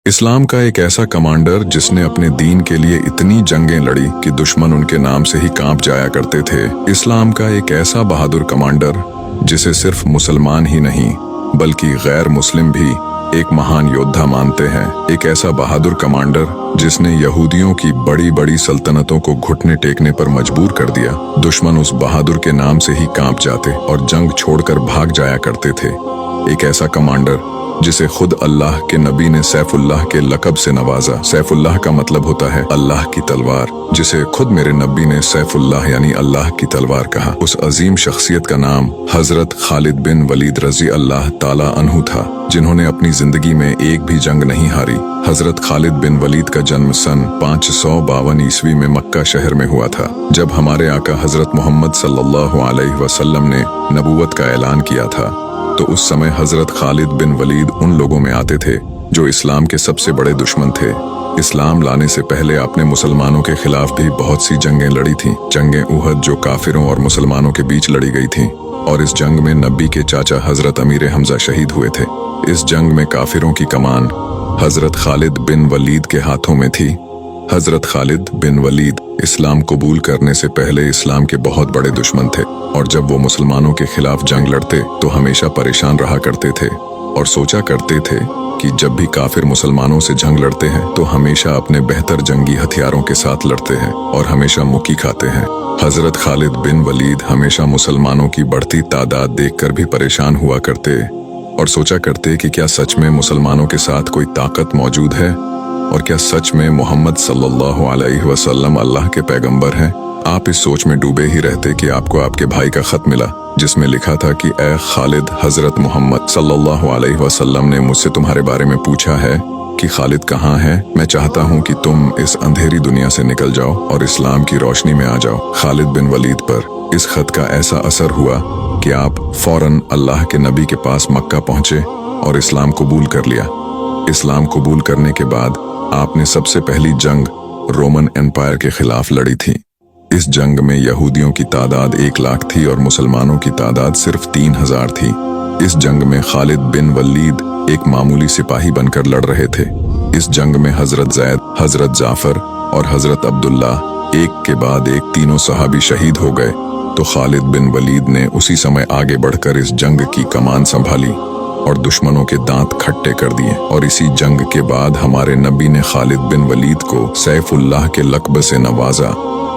इस्लाम का एक ऐसा कमांडर जिसने अपने दीन के लिए इतनी जंगें लड़ी कि दुश्मन उनके नाम से ही कांप जाया करते थे। इस्लाम का एक ऐसा बहादुर कमांडर जिसे सिर्फ मुसलमान ही नहीं बल्कि गैर मुस्लिम भी एक महान योद्धा मानते हैं। एक ऐसा बहादुर कमांडर जिसने यहूदियों की बड़ी बड़ी सल्तनतों को घुटने टेकने पर मजबूर कर दिया। दुश्मन उस बहादुर के नाम से ही कांप जाते और जंग छोड़कर भाग जाया करते थे। एक ऐसा कमांडर जिसे खुद अल्लाह के नबी ने सैफुल्लाह के लक़ब से नवाजा। सैफुल्लाह का मतलब होता है अल्लाह की तलवार, जिसे खुद मेरे नबी ने सैफुल्लाह यानी अल्लाह की तलवार कहा। उस अजीम शख्सियत का नाम हजरत खालिद बिन वलीद रजी अल्लाह ताला अन्हु था, जिन्होंने अपनी जिंदगी में एक भी जंग नहीं हारी। हजरत खालिद बिन वलीद का जन्म सन 552 ईस्वी में मक्का शहर में हुआ था, जब हमारे आका हजरत मोहम्मद सल्लल्लाहु अलैहि वसल्लम ने नबूवत का ऐलान किया था। तो उस समय हजरत खालिद बिन वलीद उन लोगों में आते थे जो इस्लाम के सबसे बड़े दुश्मन थे। इस्लाम लाने से पहले आपने मुसलमानों के खिलाफ भी बहुत सी जंगें लड़ी थीं। जंगे उहद जो काफिरों और मुसलमानों के बीच लड़ी गई थीं, और इस जंग में नबी के चाचा हजरत अमीर हमजा शहीद हुए थे। इस जंग में काफिरों की कमान हजरत खालिद बिन वलीद के हाथों में थी। हजरत खालिद बिन वलीद इस्लाम कबूल करने से पहले इस्लाम के बहुत बड़े दुश्मन थे, और जब वो मुसलमानों के खिलाफ जंग लड़ते तो हमेशा परेशान रहा करते थे और सोचा करते थे कि जब भी काफिर मुसलमानों से जंग लड़ते हैं तो हमेशा अपने बेहतर जंगी हथियारों के साथ लड़ते हैं और हमेशा मुक्की खाते हैं। हजरत खालिद बिन वलीद हमेशा मुसलमानों की बढ़ती तादाद देखकर भी परेशान हुआ करते और सोचा करते कि क्या सच में मुसलमानों के साथ कोई ताकत मौजूद है, और क्या सच में मोहम्मद सल्लल्लाहु अलैहि वसल्लम अल्लाह के पैगंबर हैं। आप इस सोच में डूबे ही रहते कि आपको आपके भाई का खत मिला, जिसमें लिखा था कि ए खालिद, हजरत मोहम्मद सल्लल्लाहु अलैहि वसल्लम ने मुझसे तुम्हारे बारे में पूछा है कि खालिद कहाँ है। मैं चाहता हूँ कि तुम इस अंधेरी दुनिया से निकल जाओ और इस्लाम की रोशनी में आ जाओ। खालिद बिन वलीद पर इस खत का ऐसा असर हुआ कि आप फौरन अल्लाह के नबी के पास मक्का पहुंचे और इस्लाम कबूल कर लिया। इस्लाम कबूल करने के बाद आपने सबसे पहली जंग रोमन एम्पायर के खिलाफ लड़ी थी। इस जंग में यहूदियों की तादाद 1 लाख थी और मुसलमानों की तादाद सिर्फ 3000 थी। इस जंग में खालिद बिन वलीद एक मामूली सिपाही बनकर लड़ रहे थे। इस जंग में हजरत जैद, हजरत जाफर और हजरत अब्दुल्ला एक के बाद एक तीनों सहाबी शहीद हो गए। तो खालिद बिन वलीद ने उसी समय आगे बढ़कर इस जंग की कमान संभाली और दुश्मनों के दांत खट्टे कर दिए। और इसी जंग के बाद हमारे नबी ने खालिद बिन वलीद को सैफुल्लाह के लक़ब से नवाजा।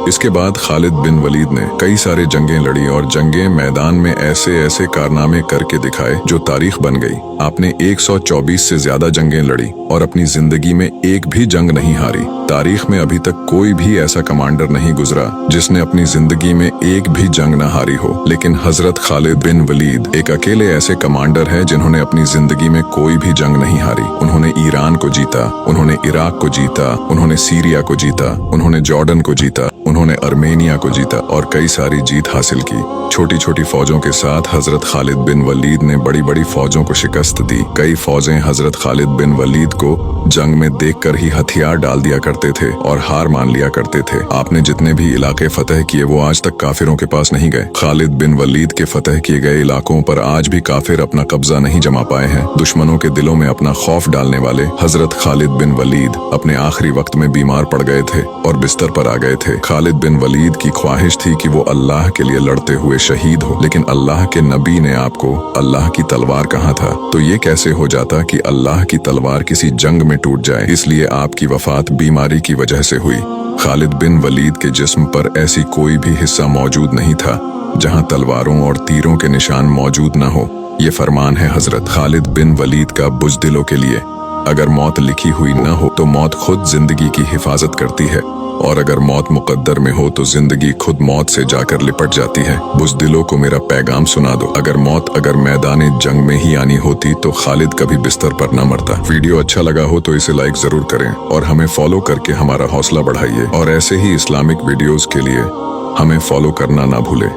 इसके बाद खालिद बिन वलीद ने कई सारे जंगें लड़ी और जंगें मैदान में ऐसे ऐसे कारनामे करके दिखाए जो तारीख बन गई। आपने 124 से ज्यादा जंगें लड़ी और अपनी जिंदगी में एक भी जंग नहीं हारी। तारीख में अभी तक कोई भी ऐसा कमांडर नहीं गुजरा जिसने अपनी जिंदगी में एक भी जंग न हारी हो, लेकिन हजरत खालिद बिन वलीद एक अकेले ऐसे कमांडर है जिन्होंने अपनी जिंदगी में कोई भी जंग नहीं हारी। उन्होंने ईरान को जीता, उन्होंने इराक को जीता, उन्होंने सीरिया को जीता, उन्होंने जॉर्डन को जीता, उन्होंने अर्मेनिया को जीता और कई सारी जीत हासिल की। छोटी छोटी फौजों के साथ हजरत खालिद बिन वलीद ने बड़ी बड़ी फौजों को शिकस्त दी। कई फौजें हजरत खालिद बिन वलीद को जंग में देखकर ही हथियार डाल दिया करते थे और हार मान लिया करते थे। आपने जितने भी इलाके फतह किए वो आज तक काफिरों के पास नहीं गए। खालिद बिन वलीद के फतह किए गए इलाकों पर आज भी काफिर अपना कब्जा नहीं जमा पाए हैं। दुश्मनों के दिलों में अपना खौफ डालने वाले हजरत खालिद बिन वलीद अपने आखिरी वक्त में बीमार पड़ गए थे और बिस्तर पर आ गए थे। खालिद बिन वलीद की ख्वाहिश थी कि वो अल्लाह के लिए लड़ते हुए शहीद हो, लेकिन अल्लाह के नबी ने आपको अल्लाह की तलवार कहा था, तो ये कैसे हो जाता कि अल्लाह की तलवार किसी जंग में टूट जाए। इसलिए आपकी वफात बीमारी की वजह से हुई। खालिद बिन वलीद के जिस्म पर ऐसी कोई भी हिस्सा मौजूद नहीं था जहां तलवारों और तीरों के निशान मौजूद न हो। ये फरमान है हजरत खालिद बिन वलीद का बुज़दिलों के लिए। अगर मौत लिखी हुई न हो तो मौत खुद जिंदगी की हिफाजत करती है, और अगर मौत मुकद्दर में हो तो जिंदगी खुद मौत से जाकर लिपट जाती है। बुज़दिलों को मेरा पैगाम सुना दो, अगर मौत अगर मैदान जंग में ही आनी होती तो खालिद कभी बिस्तर पर न मरता। वीडियो अच्छा लगा हो तो इसे लाइक जरूर करें और हमें फॉलो करके हमारा हौसला बढ़ाइए, और ऐसे ही इस्लामिक वीडियोस के लिए हमें फॉलो करना ना भूलें।